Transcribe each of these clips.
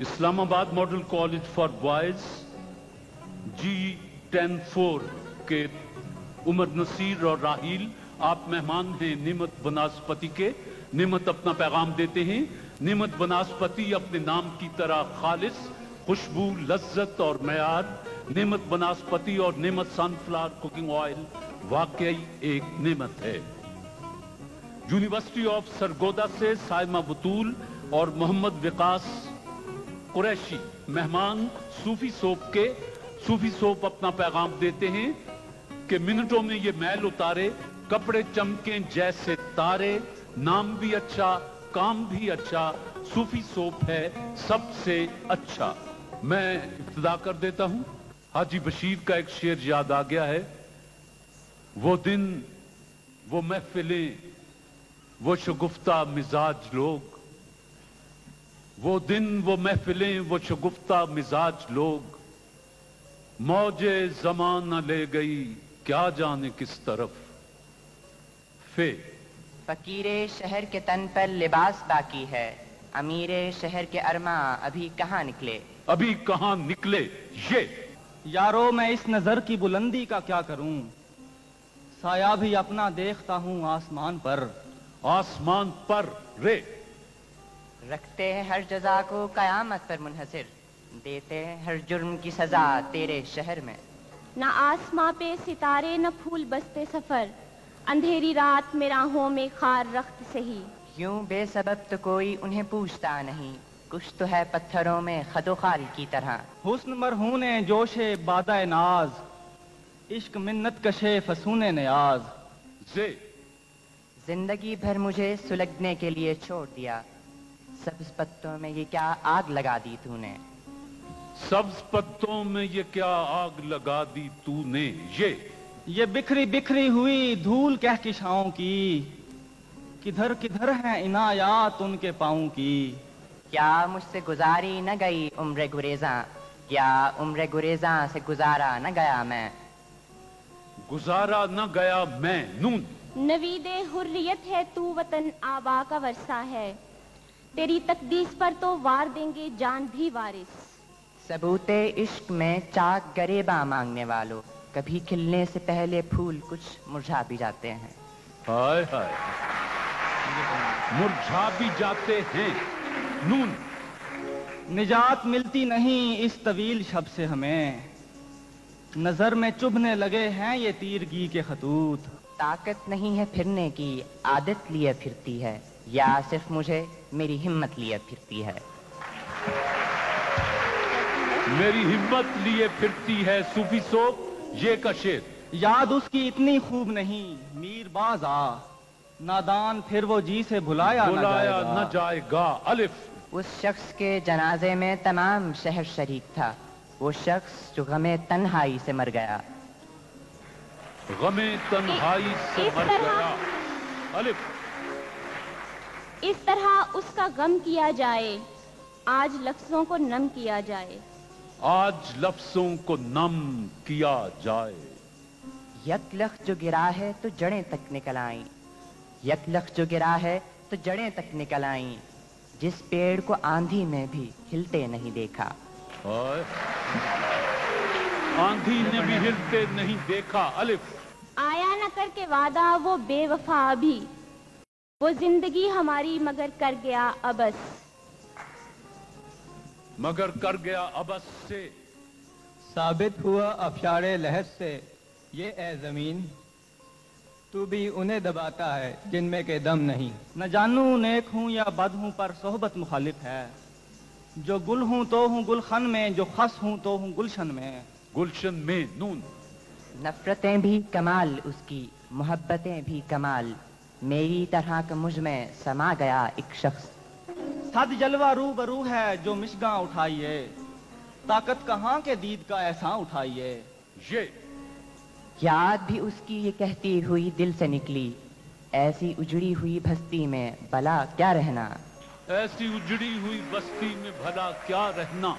Islamabad model college for boys G10-4 के उमर नसीर और राहील, आप मेहमान हैं निमत बनास्पति के। निमत अपना पैगाम देते हैं। निमत बनास्पति अपने नाम की तरह खालिस, खुशबू, लज्जत और मयार। निमत बनास्पति और निमत सनफ्लावर कुकिंग ऑयल वाकई एक नेमत है। यूनिवर्सिटी ऑफ सरगोदा से साइमा बतूल और मोहम्मद विकास कुरैशी मेहमान सूफी सोप के। सूफी सोप अपना पैगाम देते हैं कि मिनटों में ये मैल उतारे, कपड़े चमकें जैसे तारे। नाम भी अच्छा, काम भी अच्छा, सूफी सोप है सबसे अच्छा। मैं इब्तिदा कर देता हूं। हाजी बशीर का एक शेर याद आ गया है। वो दिन, वो महफिलें, वो शगुफ्ता मिजाज लोग। वो दिन, वो महफिलें, वो शगुफ्ता मिजाज लोग। मौजे ज़माना ले गई क्या जाने किस तरफ। फकीरे शहर के तन पर लिबास बाकी है, अमीरे शहर के अरमा अभी कहाँ निकले। अभी कहाँ निकले। ये यारो मैं इस नजर की बुलंदी का क्या करूं, साया भी अपना देखता हूं आसमान पर। आसमान पर रे रखते हैं हर जजा को कयामत पर मुनहसिर, देते हैं हर जुर्म की सजा तेरे शहर में। न आसमां पे सितारे न फूल बसते सफर, अंधेरी रात में राहों में खार रख्त सही। यूं बेसबब तो कोई उन्हें पूछता नहीं, कुछ तो है पत्थरों में खदोखाल की तरह। हुस्न मरहूने जोशे बादा नाज, इश्क मिन्नत कशे फसूने नियाज। जिंदगी भर मुझे सुलगने के लिए छोड़ दिया, सब्ज पत्तों में ये क्या आग लगा दी तूने। सब्ज पत्तों में ये क्या आग लगा दी तूने। ये बिखरी बिखरी हुई धूल कहकशाओं की, किधर किधर है इनायात उनके पाँव की। क्या मुझसे गुजारी न गई उम्र गुरेजा, क्या उम्र गुरेजा से गुजारा न गया मैं। गुजारा न गया मैं। नून नवीदे हुर्रियत है तू, वतन आबा का वर्षा है, तेरी तकदीस पर तो वार देंगे जान भी वारिस। सबूते इश्क में चाक गरेबा मांगने वालों, कभी खिलने से पहले फूल कुछ मुरझा भी जाते हैं। हाय हाय, मुरझा भी जाते हैं। नून निजात मिलती नहीं इस तवील शब से हमें, नजर में चुभने लगे हैं ये तीरगी के खतूत। ताकत नहीं है फिरने की, आदत लिए फिरती है, या सिर्फ मुझे मेरी हिम्मत लिए फिरती है। मेरी हिम्मत लिए फिरती है। सूफी सोप ये का शेर। याद उसकी इतनी खूब नहीं मीरबाज आ, नादान फिर वो जी से भुलाया न जाएगा। अलिफ उस शख्स के जनाजे में तमाम शहर शरीक था, वो शख्स जो गमे तन्हाई से मर गया। गमे तन्हाई से मर गया। अलिफ इस तरह उसका गम किया जाए, आज लफ्जों को नम किया जाए। आज लफ्जों को नम किया जाए। यकलख जो गिरा है तो जड़ें तक निकल आई, यकलख जो गिरा है तो जड़ें तक निकल आई, जिस पेड़ को आंधी में भी हिलते नहीं देखा। आंधी ने भी हिलते नहीं देखा। अलिफ आया न करके वादा वो बेवफा अभी, वो जिंदगी हमारी मगर कर गया अबस। मगर कर गया अबस से। साबित हुआ अफशारे लहर से ये ए जमीन, तू भी उन्हें दबाता है जिनमें के दम नहीं। न जानू नेक हूं या बद हूं पर सोहबत मुखालिफ है, जो गुल हूं तो हूं गुलशन में, जो खस हूं तो हूं गुलशन में। गुलशन में। नून नफरतें भी कमाल उसकी, मोहब्बतें भी कमाल, मेरी तरह का मुझ में समा गया एक शख्स। सद जलवा रू बरू है जो मिशगा उठाइए, ताकत कहाँ के दीद का ऐसा उठाइए। ये याद भी उसकी ये कहती हुई दिल से निकली, ऐसी उजड़ी हुई बस्ती में भला क्या रहना। ऐसी उजड़ी हुई बस्ती में भला क्या रहना।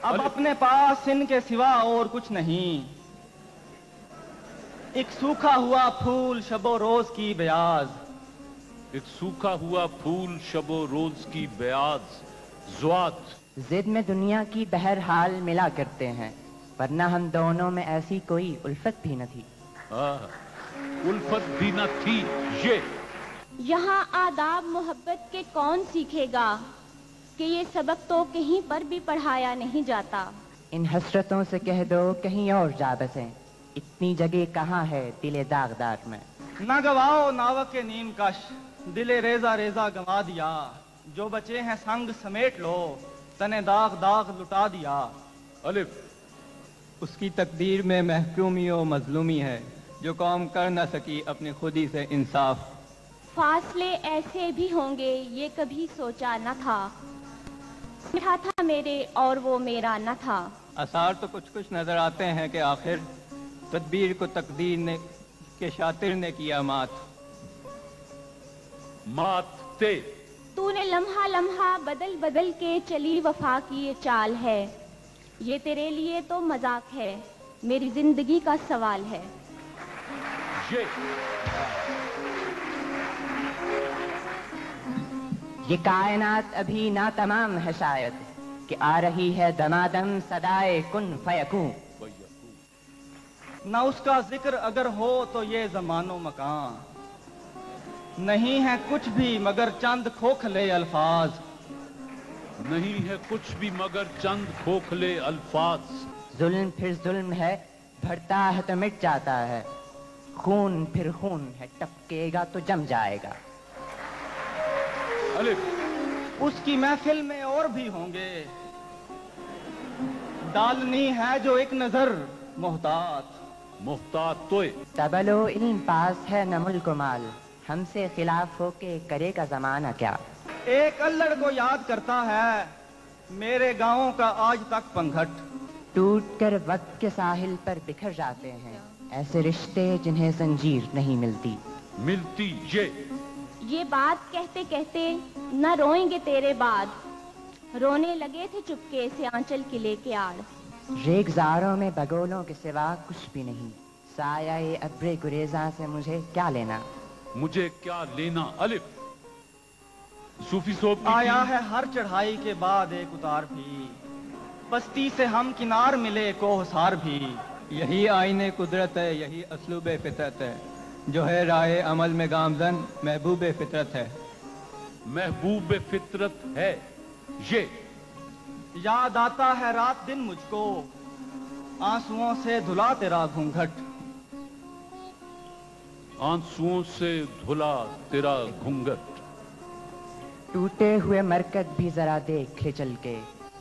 अब अपने पास इनके सिवा और कुछ नहीं, एक सूखा हुआ फूल शबो रोज की बयाज। एक सूखा हुआ फूल शबो रोज की बयाज। ज़ुआत। जिद में दुनिया की बहरहाल मिला करते हैं, वरना हम दोनों में ऐसी कोई उल्फत भी न थी। उल्फत भी न थी। ये यहाँ आदाब मोहब्बत के कौन सीखेगा कि ये सबक तो कहीं पर भी पढ़ाया नहीं जाता। इन हसरतों से कह दो कहीं और जा बसें, इतनी जगह कहाँ है दिले दागदार में। न गवाओ नावक के नीम कश, दिले रेजा रेजा गंवा दिया। जो बचे हैं संग समेट लो, तने दाग दाग लुटा दिया। अलिफ। उसकी तकदीर में महकूमी और मजलूमी है, जो कौम कर न सकी अपनी खुदी से इंसाफ। फासले ऐसे भी होंगे ये कभी सोचा न था, मिठा था मेरे और वो मेरा न था। आसार तो कुछ कुछ नजर आते हैं कि आखिर तदबीर को तकदीर ने के शातिर ने किया मात। मात ते। तूने लम्हा लम्हा बदल बदल के चली वफा की ये चाल है। ये तेरे लिए तो मजाक है, मेरी जिंदगी का सवाल है। ये कायनात अभी ना तमाम है शायद, कि आ रही है दमादम सदाए कुन फयकूं। न उसका जिक्र अगर हो तो ये जमानो मकान, नहीं है कुछ भी मगर चंद खोखले अल्फाज। नहीं है कुछ भी मगर चंद खोखले अल्फाज। जुल्म फिर जुल्म है, बढ़ता है तो मिट जाता है। खून फिर खून है, टपकेगा तो जम जाएगा। अलिफ। उसकी महफिल में और भी होंगे, डालनी है जो एक नजर मोहतात। मुहतात तोय। तबलो इल्म पास है न मुल्क माल, हमसे खिलाफ होके करेगा जमाना क्या। एक अल्लड़ को याद करता है मेरे गांवों का आज तक पंघट। टूट कर वक्त के साहिल पर बिखर जाते हैं ऐसे रिश्ते जिन्हें जंजीर नहीं मिलती। मिलती। ये बात कहते कहते न रोएंगे तेरे बाद, रोने लगे थे चुपके से आंचल किले के आड़। रेगजारों में बगोलों के सिवा कुछ भी नहीं, साया ये अब्रे गुरेजा से मुझे क्या लेना। मुझे क्या लेना। अलिफ। सूफी सोब आया है हर चढ़ाई के बाद एक उतार भी, पस्ती से हम किनार मिले कोहसार भी। यही आईने कुदरत है, यही असलूब फितरत है, जो है राह अमल में गामजन महबूब फितरत है। महबूब फितरत है। ये याद आता है रात दिन मुझको, आंसुओं से धुला तेरा घूंघट। आंसुओं से धुला तेरा घूंघट। टूटे हुए मरकत भी जरा देख ले चल के,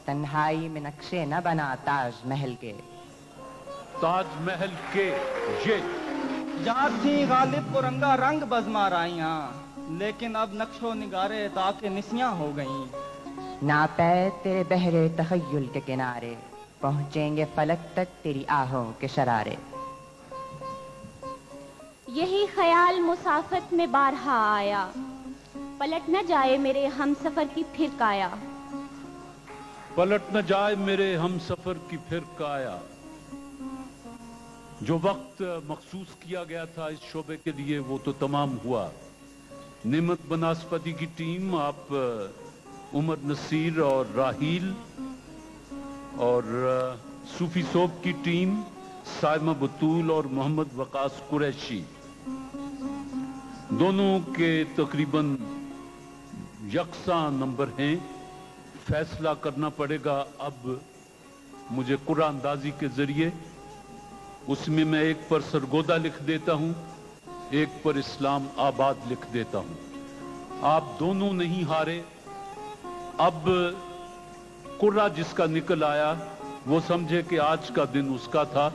तन्हाई में नक्शे न बना ताज महल के। ताज महल के। ये याद थी गालिब को रंगा रंग बजमाराइयां, लेकिन अब नक्शो निगारे ताके निसियां हो गईं। नापै तेरे बहरे तखय्युल के किनारे, पहुंचेंगे फलक तक तेरी आहों के शरारे। यही ख्याल मुसाफत में बारहा आया, पलट न जाए मेरे हम सफर की फिर काया। पलट न जाए मेरे हम सफर की फिर काया। जो वक्त मखसूस किया गया था इस शोबे के लिए वो तो तमाम हुआ। निमत बनास्पति की टीम, आप उमर नसीर और राहील, और सूफी सोब की टीम साइमा बतूल और मोहम्मद वकास कुरैशी, दोनों के तकरीबन यकसा नंबर हैं। फैसला करना पड़ेगा अब मुझे कुरान अंदाजी के जरिए। उसमें मैं एक पर सरगोदा लिख देता हूं, एक पर इस्लाम आबाद लिख देता हूं। आप दोनों नहीं हारे। अब कुर्रा जिसका निकल आया वो समझे कि आज का दिन उसका था।